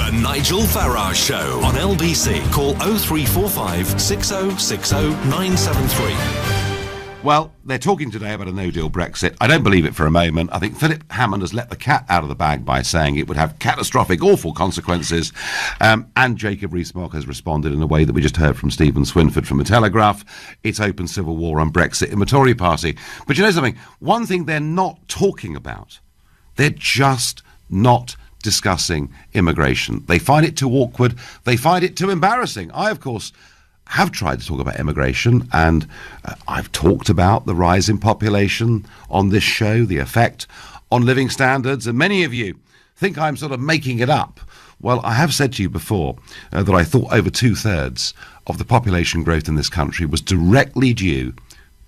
The Nigel Farage Show on LBC. Call 0345 6060 973. Well, they're talking today about a no-deal Brexit. I don't believe it for a moment. I think Philip Hammond has let the cat out of the bag by saying it would have catastrophic, awful consequences. And Jacob Rees-Mogg has responded in a way that we just heard from Stephen Swinford from The Telegraph. It's open civil war on Brexit in the Tory party. But you know something? One thing they're not talking about, they're just not discussing immigration. They find it too awkward. They find it too embarrassing. I, of course, have tried to talk about immigration, and I've talked about the rise in population on this show, the effect on living standards, and many of you think I'm sort of making it up. Well, I have said to you before that I thought over 2/3 of the population growth in this country was directly due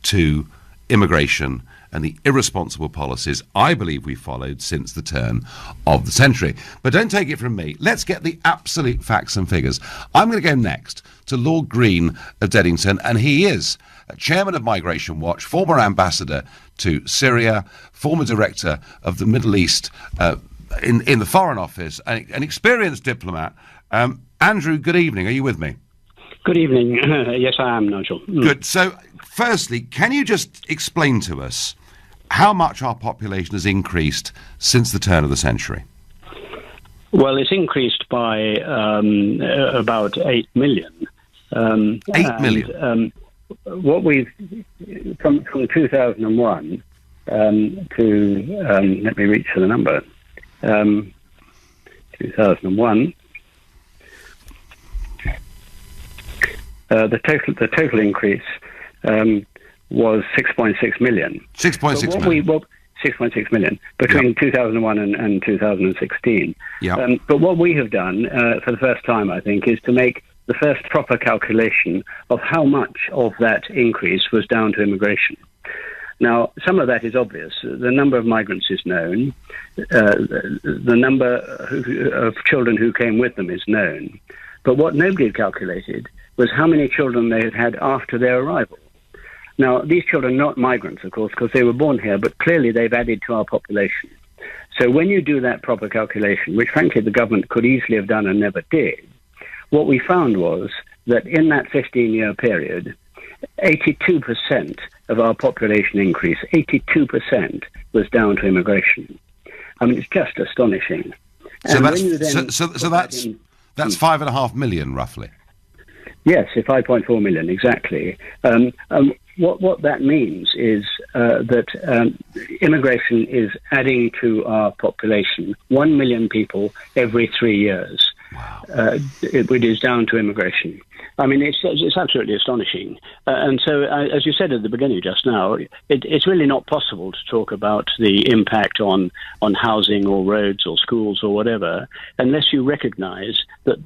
to immigration and the irresponsible policies I believe we followed since the turn of the century. But don't take it from me. Let's get the absolute facts and figures. I'm going to go next to Lord Green of Deddington, and he is chairman of Migration Watch, former ambassador to Syria, former director of the Middle East in the Foreign Office, an experienced diplomat. Andrew, good evening. Are you with me? Good evening. Yes, I am, Nigel. Good. So, firstly, can you just explain to us how much our population has increased since the turn of the century? Well, it's increased by about 8 million. 8 million? What we've, from 2001 to, let me reach for the number, 2001, the total increase was 6.6 million. 6.6 million. 6.6 million between 2001 and 2016. Yeah. But what we have done for the first time, I think, is to make the first proper calculation of how much of that increase was down to immigration. Now, some of that is obvious. The number of migrants is known. The number of children who came with them is known. But what nobody had calculated was how many children they had had after their arrival. Now, these children are not migrants, of course, because they were born here, but clearly they've added to our population. So when you do that proper calculation, which frankly the government could easily have done and never did, what we found was that in that 15-year period, 82% of our population increase, 82% was down to immigration. I mean, it's just astonishing. So that's 5.5 million, roughly. Yes, 5.4 million, exactly. What that means is that immigration is adding to our population 1 million people every 3 years. Wow. It is down to immigration. I mean, it's absolutely astonishing. And so, as you said at the beginning just now, it's really not possible to talk about the impact on housing or roads or schools or whatever, unless you recognize that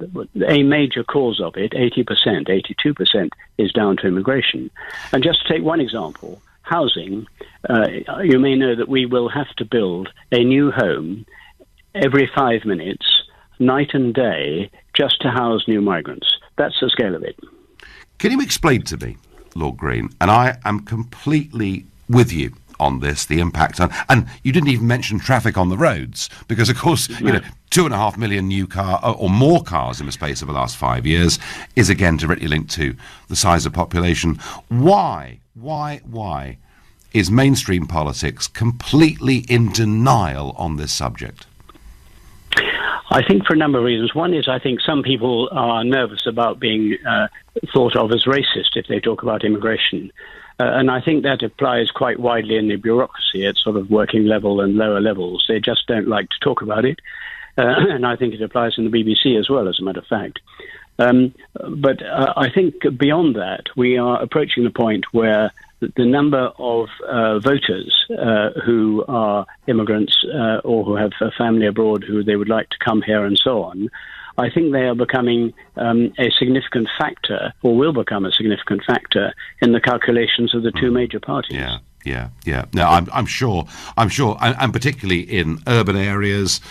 a major cause of it, 80%, 82%, is down to immigration. And just to take one example, housing, you may know that we will have to build a new home every 5 minutes, night and day, just to house new migrants. That's the scale of it. Can you explain to me, Lord Green, and I am completely with you on this, the impact on, and you didn't even mention traffic on the roads, because of course, you know, 2.5 million new car or more cars in the space of the last 5 years is again directly linked to the size of population. Why is mainstream politics completely in denial on this subject? I think for a number of reasons. One is I think some people are nervous about being thought of as racist if they talk about immigration. And I think that applies quite widely in the bureaucracy at sort of working level and lower levels. They just don't like to talk about it. And I think it applies in the BBC as well, as a matter of fact. But I think beyond that, we are approaching the point where the number of voters who are immigrants or who have a family abroad who they would like to come here and so on, I think they are becoming a significant factor, or will become a significant factor, in the calculations of the two major parties. Yeah. No, I'm sure, and particularly in urban areas,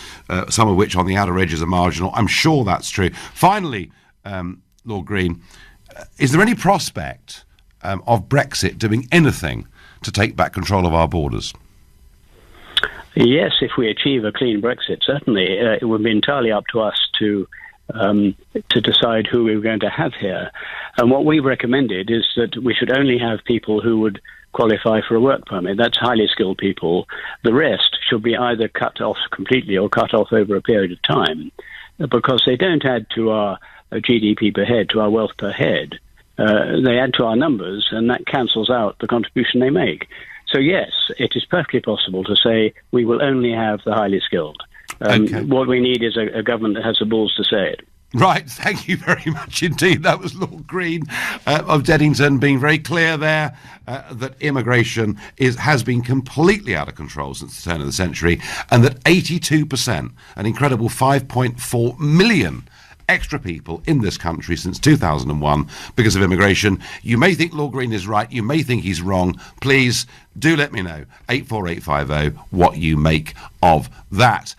some of which on the outer edges are marginal. I'm sure that's true. Finally, Lord Green, is there any prospect of Brexit doing anything to take back control of our borders? Yes, if we achieve a clean Brexit, certainly it would be entirely up to us to decide who we were going to have here. And what we recommended is that we should only have people who would qualify for a work permit. That's highly skilled people. The rest should be either cut off completely or cut off over a period of time, because they don't add to our GDP per head, to our wealth per head. They add to our numbers, and that cancels out the contribution they make. So yes, it is perfectly possible to say we will only have the highly skilled. What we need is a government that has the balls to say it. Right, thank you very much indeed. That was Lord Green of Deddington being very clear there that immigration has been completely out of control since the turn of the century, and that 82%, an incredible 5.4 million extra people in this country since 2001 because of immigration. You may think Lord Green is right, you may think he's wrong. Please do let me know, 84850, what you make of that.